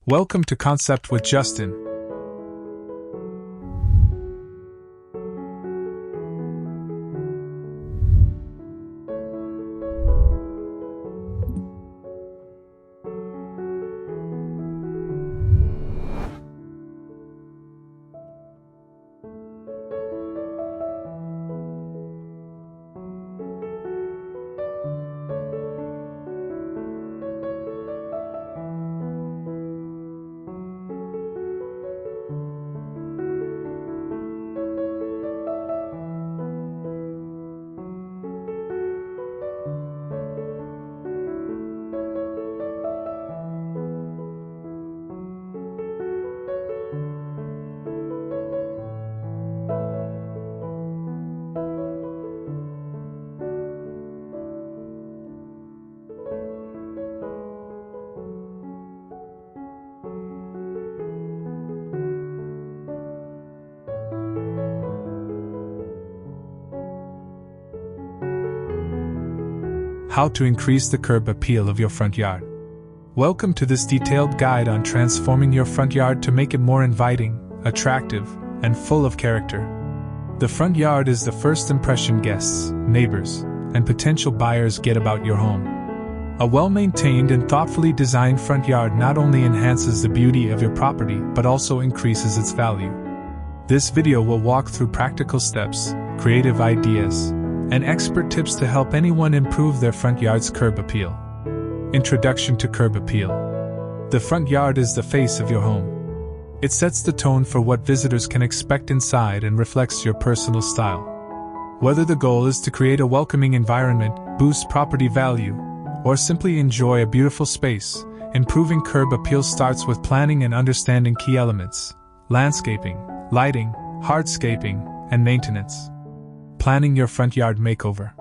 Welcome to Concept with Justin. How to increase the curb appeal of your front yard. Welcome to this detailed guide on transforming your front yard to make it more inviting, attractive, and full of character. The front yard is the first impression guests, neighbors, and potential buyers get about your home. A well-maintained and thoughtfully designed front yard not only enhances the beauty of your property but also increases its value. This video will walk through practical steps, creative ideas, and expert tips to help anyone improve their front yard's curb appeal. Introduction to curb appeal. The front yard is the face of your home. It sets the tone for what visitors can expect inside and reflects your personal style. Whether the goal is to create a welcoming environment, boost property value, or simply enjoy a beautiful space, improving curb appeal starts with planning and understanding key elements: landscaping, lighting, hardscaping, and maintenance. Planning your front yard makeover.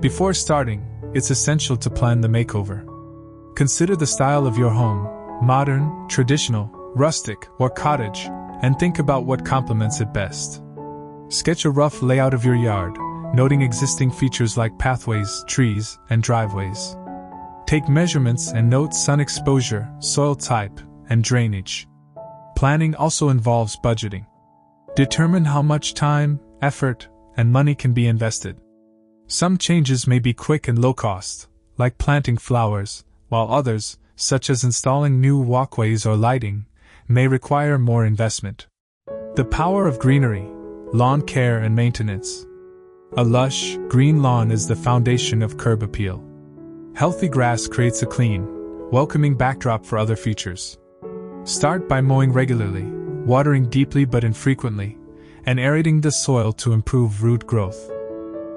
Before starting, it's essential to plan the makeover. Consider the style of your home: modern, traditional, rustic, or cottage, and think about what complements it best. Sketch a rough layout of your yard, noting existing features like pathways, trees, and driveways. Take measurements and note sun exposure, soil type, and drainage. Planning also involves budgeting. Determine how much time, effort, and money can be invested. Some changes may be quick and low cost, like planting flowers, while others, such as installing new walkways or lighting, may require more investment. The power of greenery, lawn care and maintenance. A lush, green lawn is the foundation of curb appeal. Healthy grass creates a clean, welcoming backdrop for other features. Start by mowing regularly, watering deeply but infrequently, and aerating the soil to improve root growth.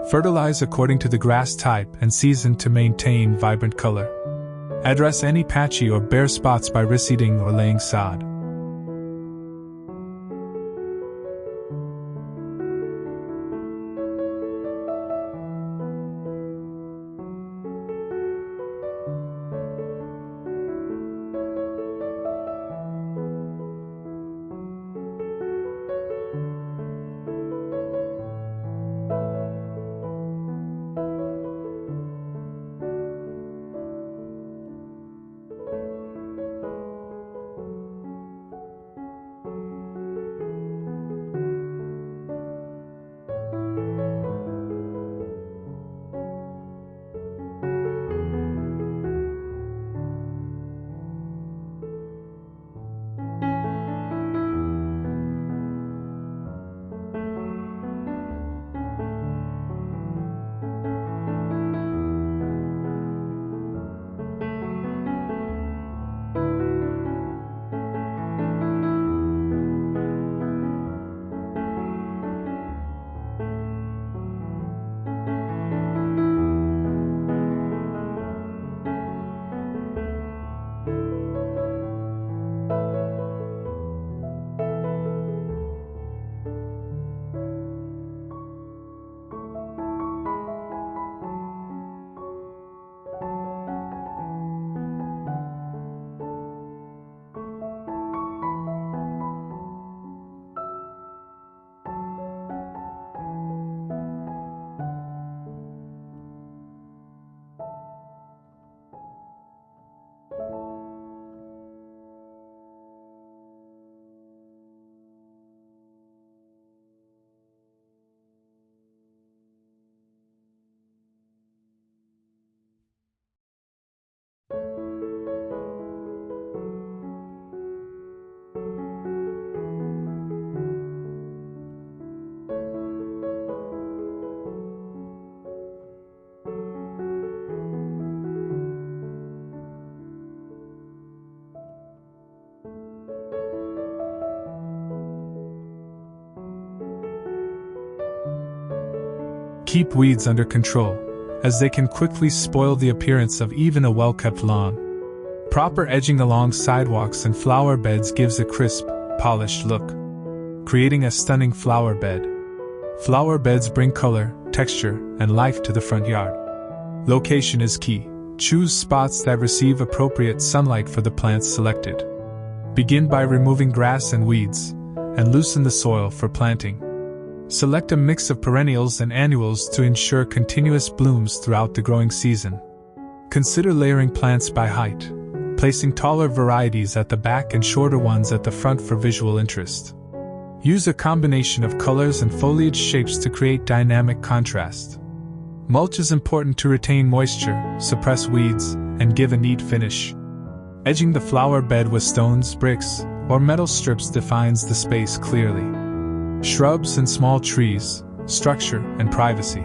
Fertilize according to the grass type and season to maintain vibrant color. Address any patchy or bare spots by reseeding or laying sod. Keep weeds under control, as they can quickly spoil the appearance of even a well-kept lawn. Proper edging along sidewalks and flower beds gives a crisp, polished look, creating a stunning flower bed. Flower beds bring color, texture, and life to the front yard. Location is key. Choose spots that receive appropriate sunlight for the plants selected. Begin by removing grass and weeds, and loosen the soil for planting. Select a mix of perennials and annuals to ensure continuous blooms throughout the growing season. Consider layering plants by height, placing taller varieties at the back and shorter ones at the front for visual interest. Use a combination of colors and foliage shapes to create dynamic contrast. Mulch is important to retain moisture, suppress weeds, and give a neat finish. Edging the flower bed with stones, bricks, or metal strips defines the space clearly. Shrubs and small trees, structure and privacy.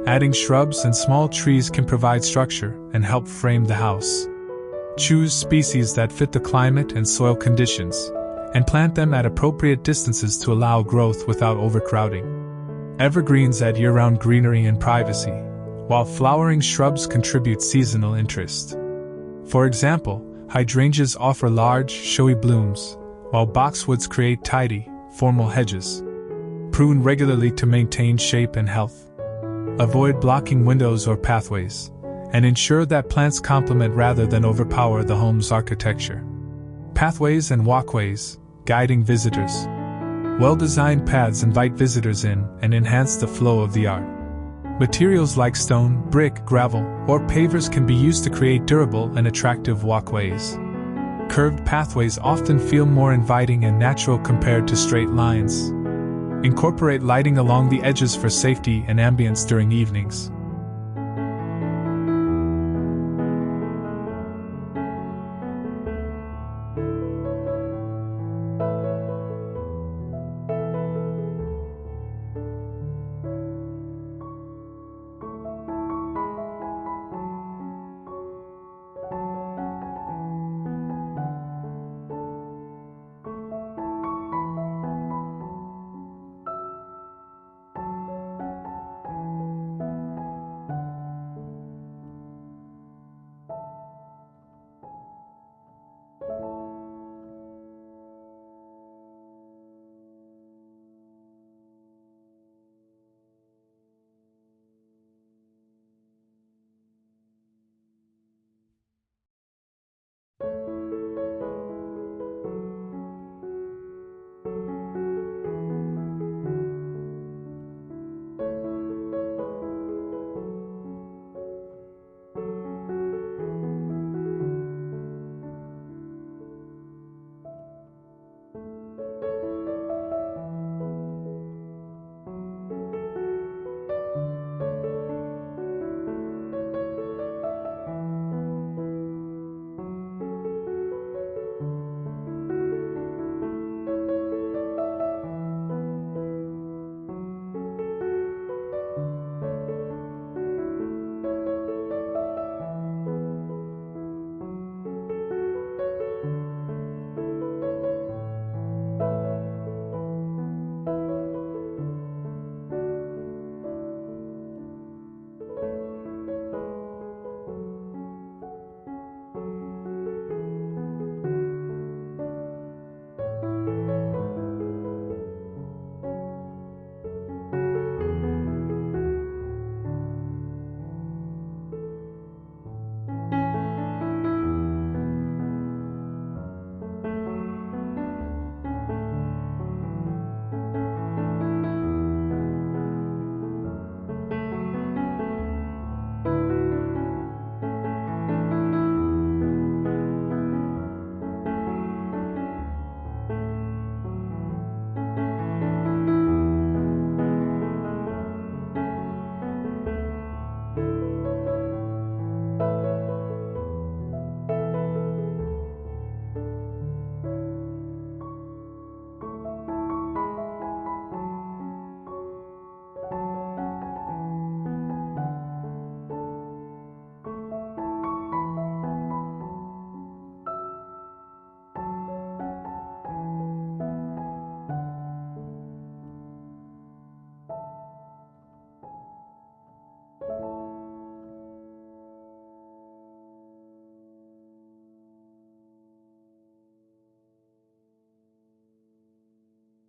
Adding shrubs and small trees can provide structure and help frame the house. Choose species that fit the climate and soil conditions, and plant them at appropriate distances to allow growth without overcrowding. Evergreens add year-round greenery and privacy, while flowering shrubs contribute seasonal interest. For example, hydrangeas offer large, showy blooms, while boxwoods create tidy, formal hedges. Prune regularly to maintain shape and health. Avoid blocking windows or pathways, and ensure that plants complement rather than overpower the home's architecture. Pathways and walkways, guiding visitors. Well-designed paths invite visitors in and enhance the flow of the yard. Materials like stone, brick, gravel, or pavers can be used to create durable and attractive walkways. Curved pathways often feel more inviting and natural compared to straight lines. Incorporate lighting along the edges for safety and ambience during evenings.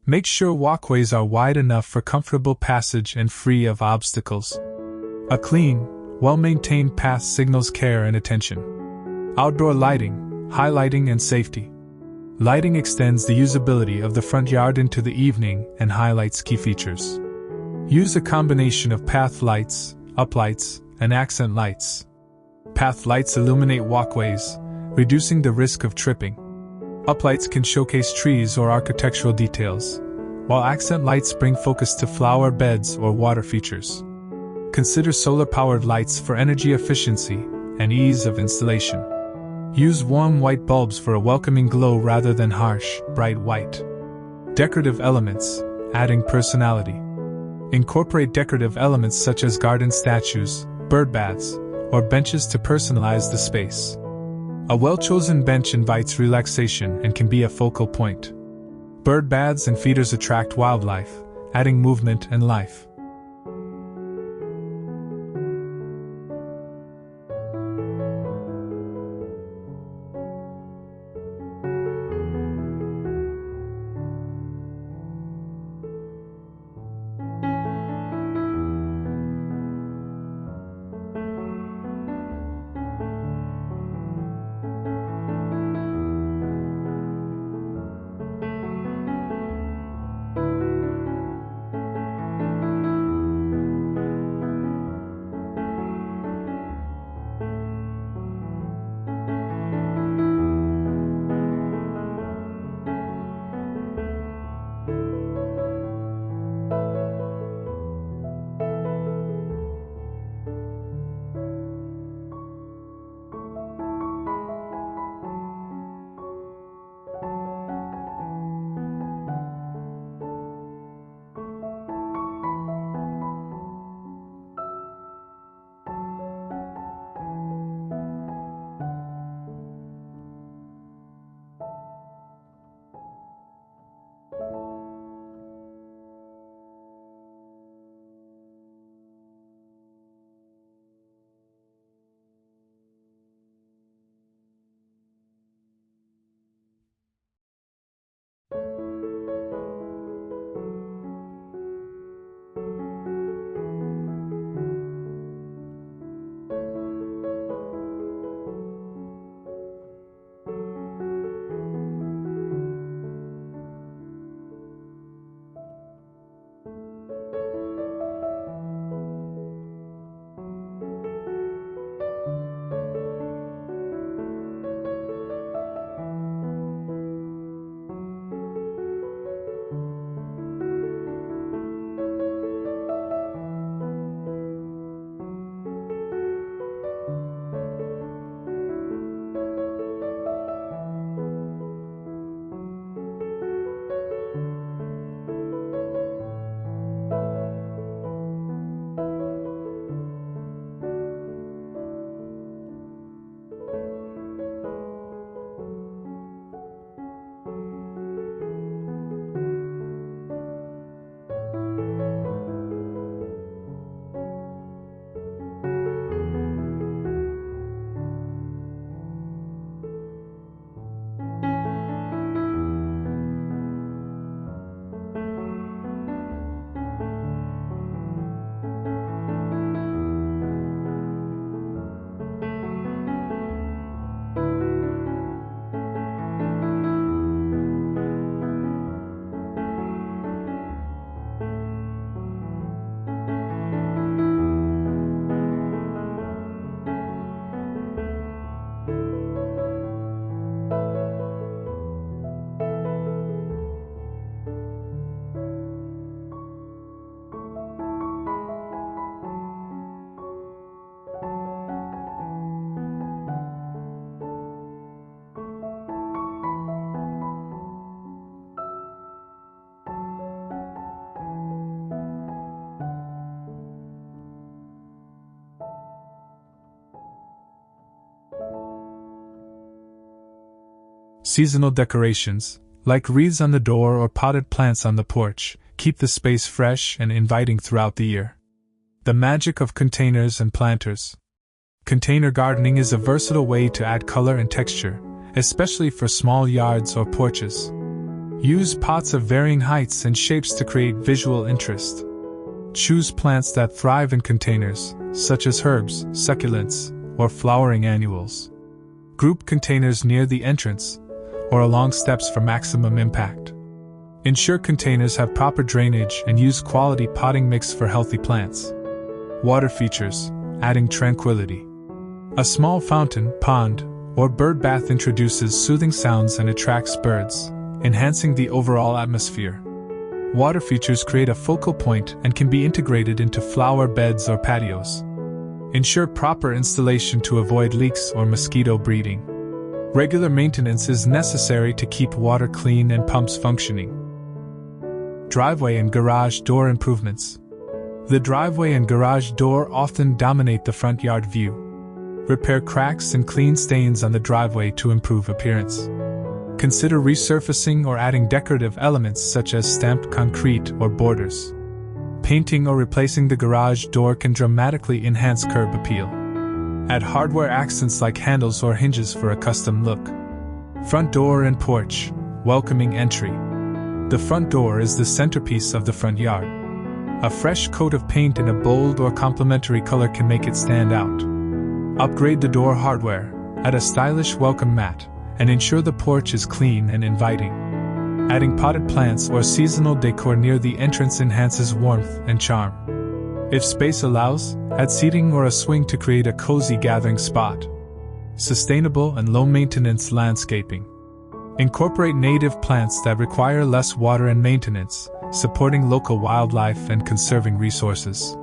Make sure walkways are wide enough for comfortable passage and free of obstacles. A clean, well-maintained path signals care and attention. Outdoor lighting, highlighting and safety. Lighting extends the usability of the front yard into the evening and highlights key features. Use a combination of path lights, uplights, and accent lights. Path lights illuminate walkways, reducing the risk of tripping. Uplights can showcase trees or architectural details, while accent lights bring focus to flower beds or water features. Consider solar-powered lights for energy efficiency and ease of installation. Use warm white bulbs for a welcoming glow rather than harsh, bright white. Decorative elements, adding personality. Incorporate decorative elements such as garden statues, bird baths, or benches to personalize the space. A well-chosen bench invites relaxation and can be a focal point. Bird baths and feeders attract wildlife, adding movement and life. Seasonal decorations, like wreaths on the door or potted plants on the porch, keep the space fresh and inviting throughout the year. The magic of containers and planters. Container gardening is a versatile way to add color and texture, especially for small yards or porches. Use pots of varying heights and shapes to create visual interest. Choose plants that thrive in containers, such as herbs, succulents, or flowering annuals. Group containers near the entrance or along steps for maximum impact. Ensure containers have proper drainage and use quality potting mix for healthy plants. Water features, adding tranquility. A small fountain, pond, or bird bath introduces soothing sounds and attracts birds, enhancing the overall atmosphere. Water features create a focal point and can be integrated into flower beds or patios. Ensure proper installation to avoid leaks or mosquito breeding. Regular maintenance is necessary to keep water clean and pumps functioning. Driveway and garage door improvements. The driveway and garage door often dominate the front yard view. Repair cracks and clean stains on the driveway to improve appearance. Consider resurfacing or adding decorative elements such as stamped concrete or borders. Painting or replacing the garage door can dramatically enhance curb appeal. Add hardware accents like handles or hinges for a custom look. Front door and porch, welcoming entry. The front door is the centerpiece of the front yard. A fresh coat of paint in a bold or complementary color can make it stand out. Upgrade the door hardware, add a stylish welcome mat, and ensure the porch is clean and inviting. Adding potted plants or seasonal decor near the entrance enhances warmth and charm. If space allows, add seating or a swing to create a cozy gathering spot. Sustainable and low-maintenance landscaping. Incorporate native plants that require less water and maintenance, supporting local wildlife and conserving resources.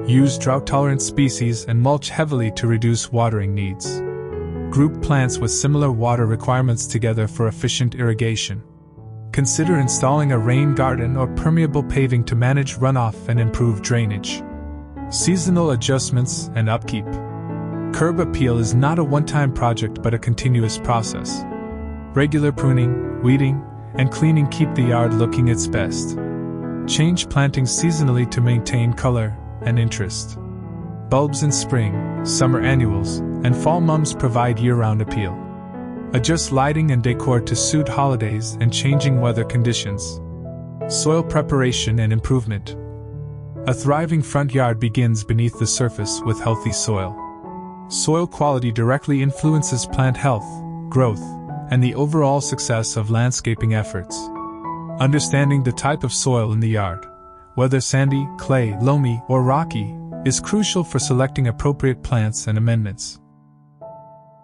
Use drought-tolerant species and mulch heavily to reduce watering needs. Group plants with similar water requirements together for efficient irrigation. Consider installing a rain garden or permeable paving to manage runoff and improve drainage. Seasonal adjustments and upkeep. Curb appeal is not a one-time project but a continuous process. Regular pruning, weeding, and cleaning keep the yard looking its best. Change plantings seasonally to maintain color and interest. Bulbs in spring, summer annuals, and fall mums provide year-round appeal. Adjust lighting and decor to suit holidays and changing weather conditions. Soil preparation and improvement. A thriving front yard begins beneath the surface with healthy soil. Soil quality directly influences plant health, growth, and the overall success of landscaping efforts. Understanding the type of soil in the yard, whether sandy, clay, loamy, or rocky, is crucial for selecting appropriate plants and amendments.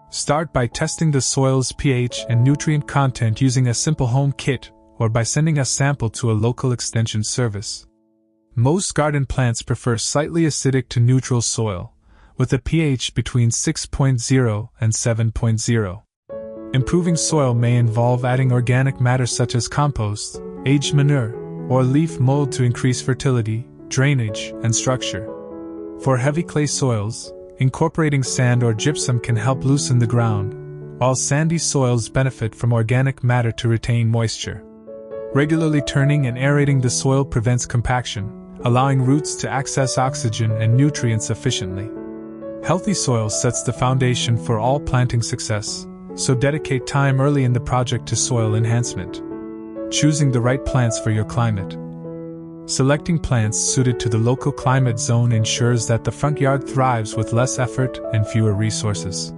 Start by testing the soil's pH and nutrient content using a simple home kit or by sending a sample to a local extension service. Most garden plants prefer slightly acidic to neutral soil, with a pH between 6.0 and 7.0. Improving soil may involve adding organic matter such as compost, aged manure, or leaf mold to increase fertility, drainage, and structure. For heavy clay soils, incorporating sand or gypsum can help loosen the ground, while sandy soils benefit from organic matter to retain moisture. Regularly turning and aerating the soil prevents compaction, allowing roots to access oxygen and nutrients efficiently. Healthy soil sets the foundation for all planting success, so dedicate time early in the project to soil enhancement. Choosing the right plants for your climate. Selecting plants suited to the local climate zone ensures that the front yard thrives with less effort and fewer resources.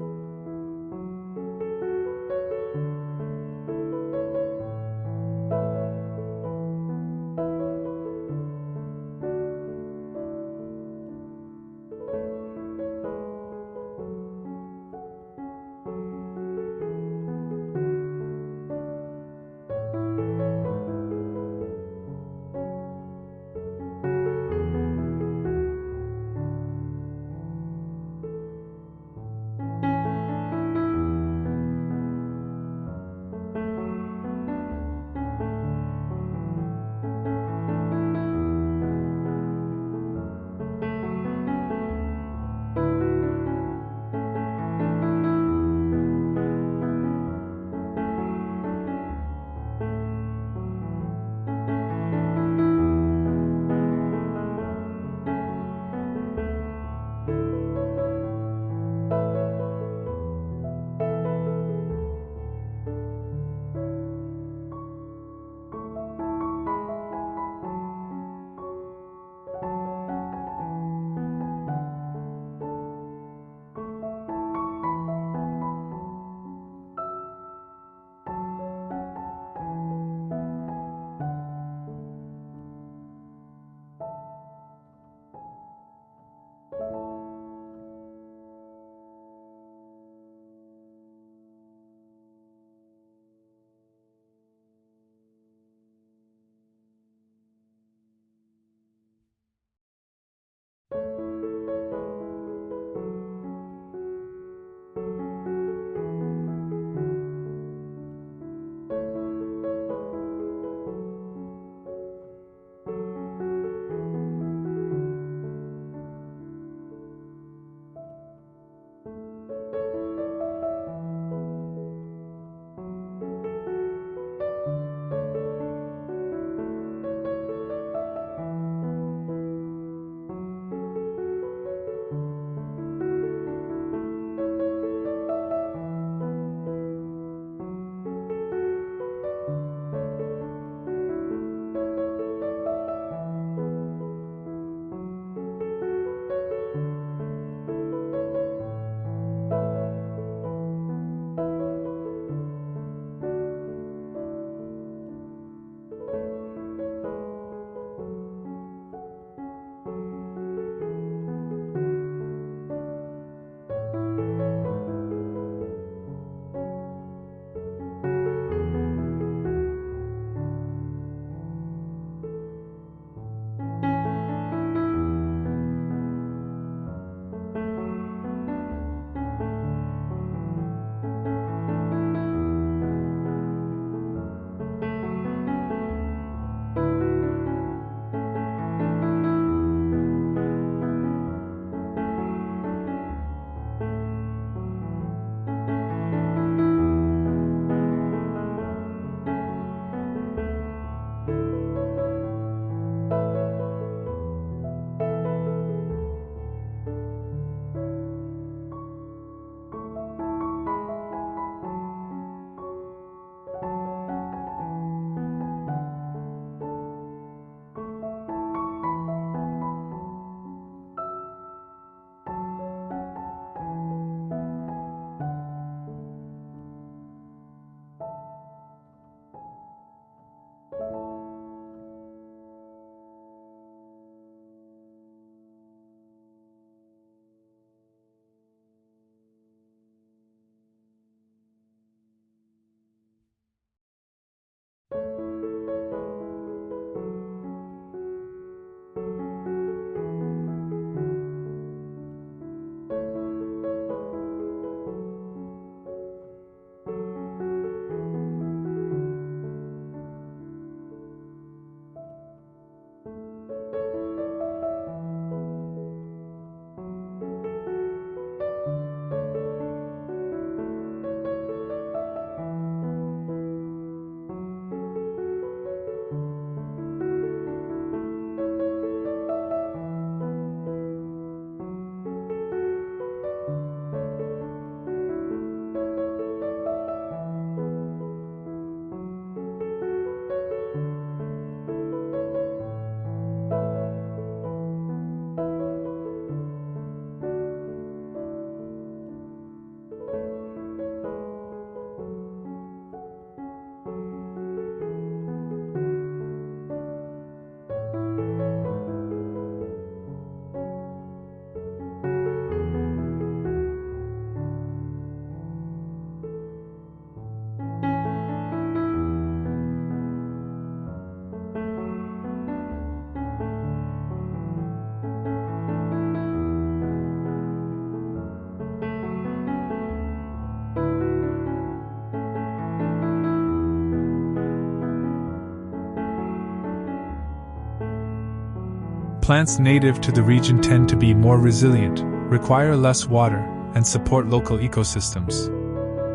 Plants native to the region tend to be more resilient, require less water, and support local ecosystems.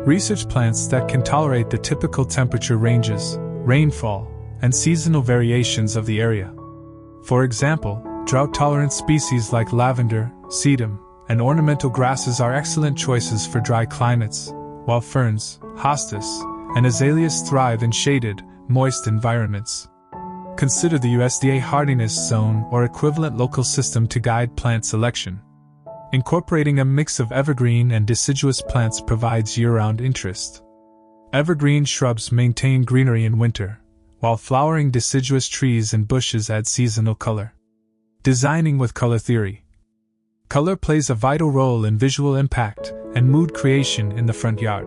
Research plants that can tolerate the typical temperature ranges, rainfall, and seasonal variations of the area. For example, drought-tolerant species like lavender, sedum, and ornamental grasses are excellent choices for dry climates, while ferns, hostas, and azaleas thrive in shaded, moist environments. Consider the USDA hardiness zone or equivalent local system to guide plant selection. Incorporating a mix of evergreen and deciduous plants provides year-round interest. Evergreen shrubs maintain greenery in winter, while flowering deciduous trees and bushes add seasonal color. Designing with color theory. Color plays a vital role in visual impact and mood creation in the front yard.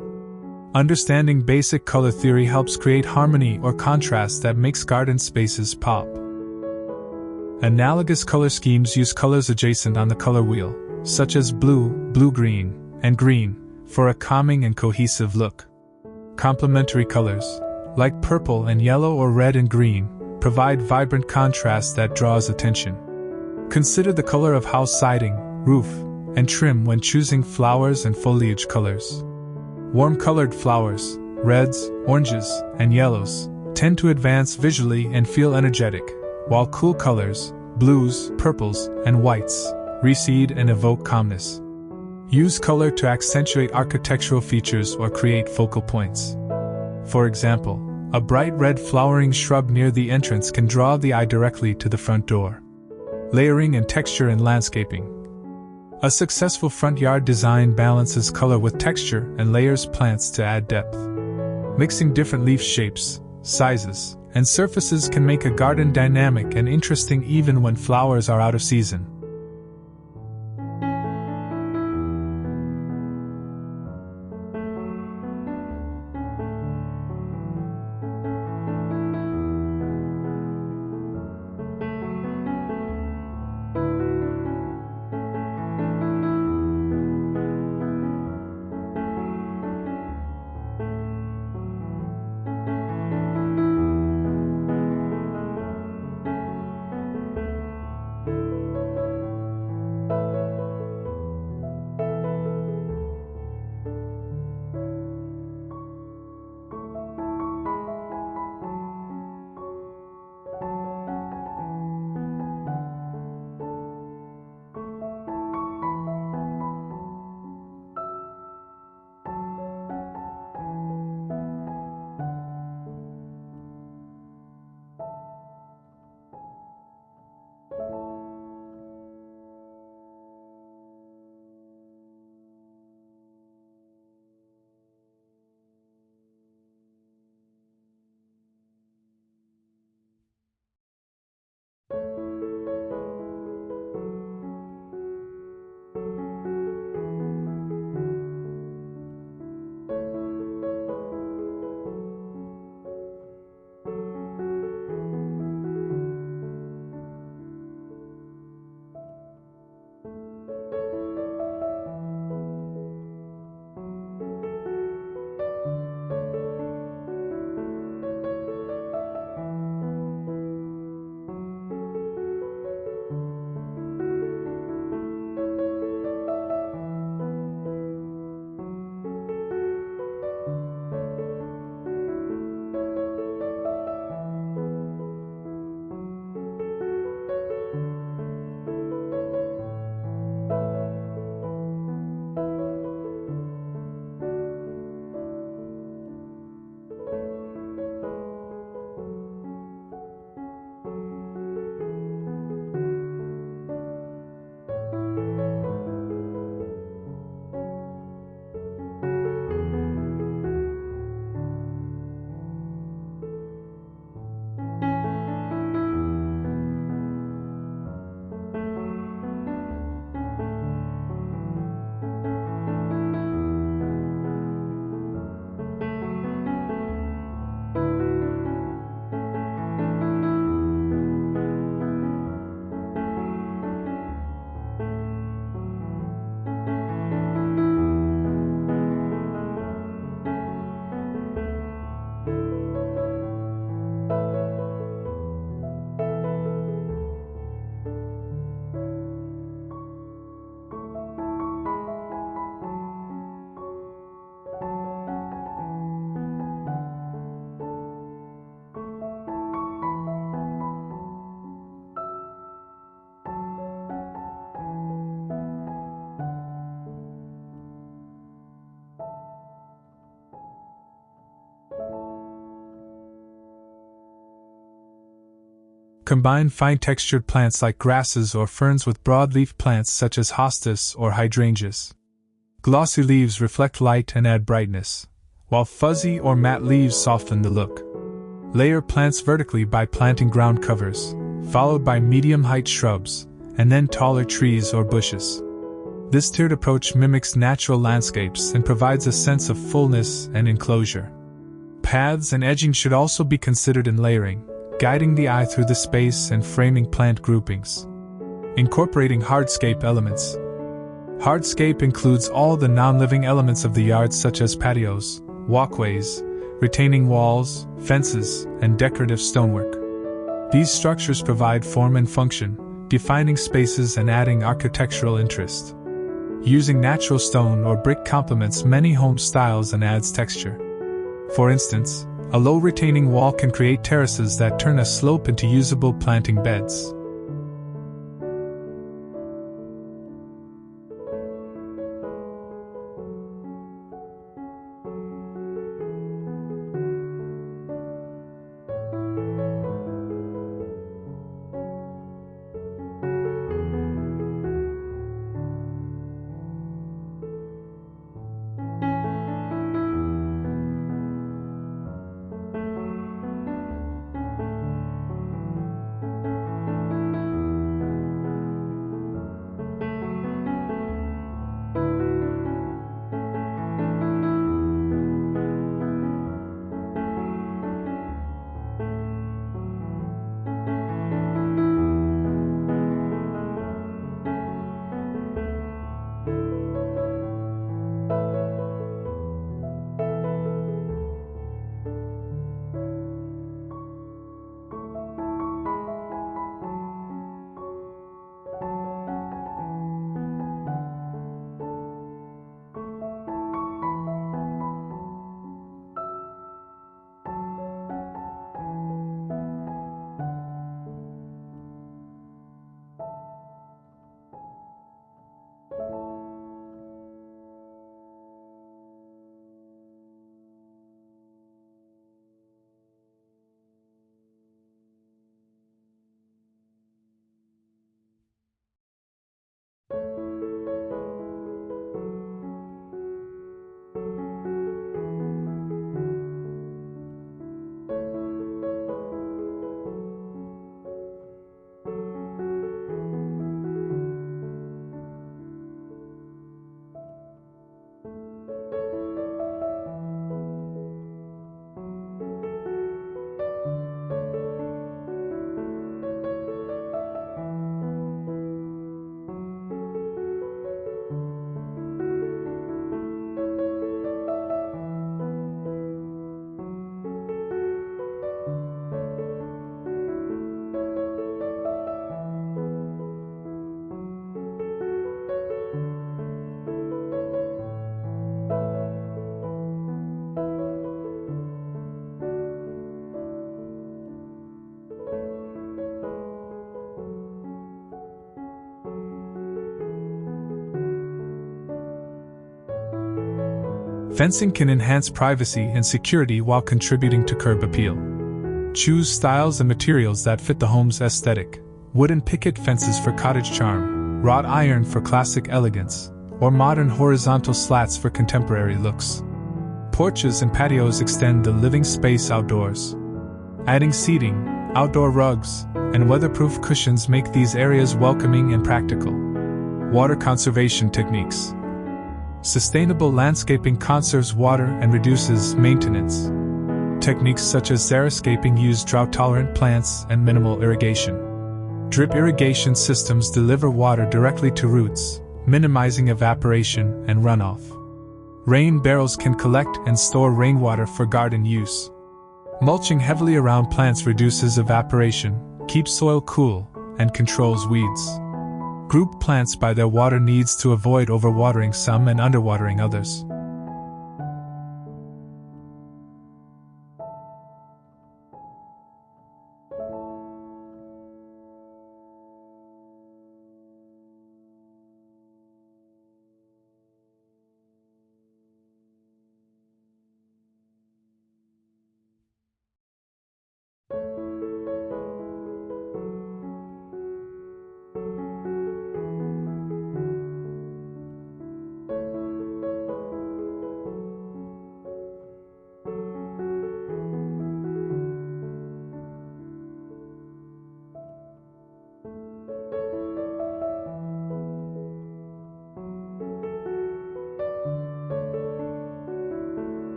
Understanding basic color theory helps create harmony or contrast that makes garden spaces pop. Analogous color schemes use colors adjacent on the color wheel, such as blue, blue-green, and green, for a calming and cohesive look. Complementary colors, like purple and yellow or red and green, provide vibrant contrast that draws attention. Consider the color of house siding, roof, and trim when choosing flowers and foliage colors. Warm-colored flowers, reds, oranges, and yellows, tend to advance visually and feel energetic, while cool colors, blues, purples, and whites, recede and evoke calmness. Use color to accentuate architectural features or create focal points. For example, a bright red flowering shrub near the entrance can draw the eye directly to the front door. Layering and texture in landscaping. A successful front yard design balances color with texture and layers plants to add depth. Mixing different leaf shapes, sizes, and surfaces can make a garden dynamic and interesting even when flowers are out of season. Combine fine-textured plants like grasses or ferns with broadleaf plants such as hostas or hydrangeas. Glossy leaves reflect light and add brightness, while fuzzy or matte leaves soften the look. Layer plants vertically by planting ground covers, followed by medium-height shrubs, and then taller trees or bushes. This tiered approach mimics natural landscapes and provides a sense of fullness and enclosure. Paths and edging should also be considered in layering, guiding the eye through the space and framing plant groupings. Incorporating hardscape elements. Hardscape includes all the non-living elements of the yard such as patios, walkways, retaining walls, fences, and decorative stonework. These structures provide form and function, defining spaces and adding architectural interest. Using natural stone or brick complements many home styles and adds texture. For instance, a low retaining wall can create terraces that turn a slope into usable planting beds. Fencing can enhance privacy and security while contributing to curb appeal. Choose styles and materials that fit the home's aesthetic: wooden picket fences for cottage charm, wrought iron for classic elegance, or modern horizontal slats for contemporary looks. Porches and patios extend the living space outdoors. Adding seating, outdoor rugs, and weatherproof cushions make these areas welcoming and practical. Water conservation techniques. Sustainable landscaping conserves water and reduces maintenance. Techniques such as xeriscaping use drought-tolerant plants and minimal irrigation. Drip irrigation systems deliver water directly to roots, minimizing evaporation and runoff. Rain barrels can collect and store rainwater for garden use. Mulching heavily around plants reduces evaporation, keeps soil cool, and controls weeds. Group plants by their water needs to avoid overwatering some and underwatering others.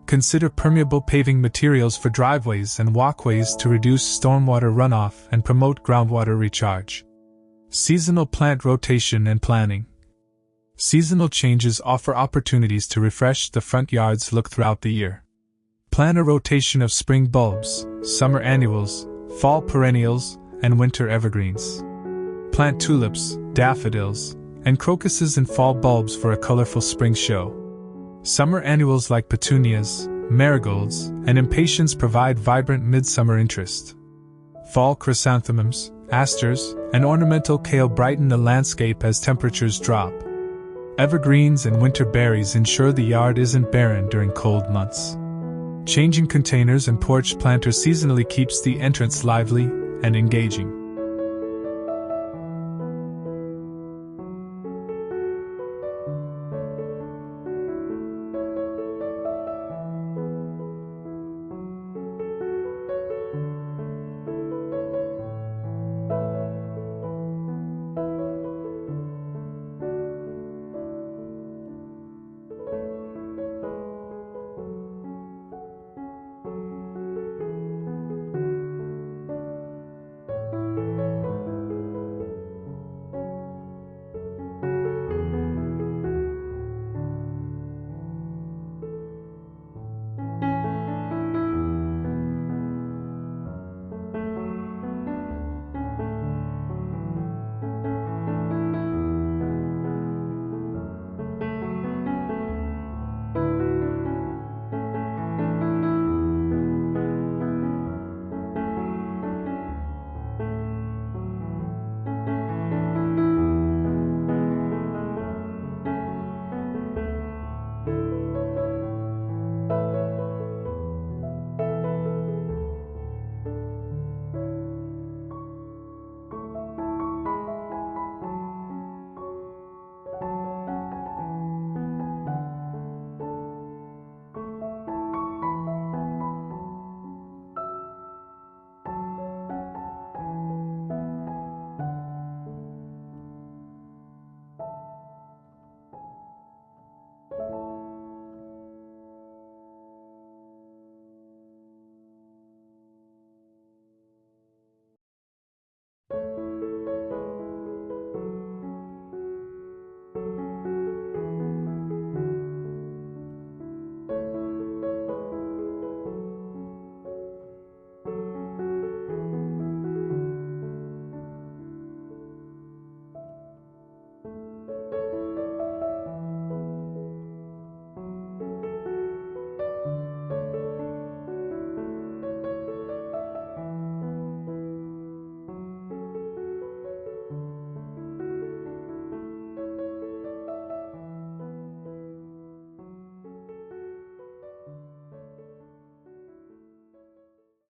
Consider permeable paving materials for driveways and walkways to reduce stormwater runoff and promote groundwater recharge. Seasonal plant rotation and planning. Seasonal changes offer opportunities to refresh the front yard's look throughout the year. Plan a rotation of spring bulbs, summer annuals, fall perennials, and winter evergreens. Plant tulips, daffodils, and crocuses and fall bulbs for a colorful spring show. Summer annuals like petunias, marigolds, and impatiens provide vibrant midsummer interest. Fall chrysanthemums, asters, and ornamental kale brighten the landscape as temperatures drop. Evergreens and winter berries ensure the yard isn't barren during cold months. Changing containers and porch planters seasonally keeps the entrance lively and engaging.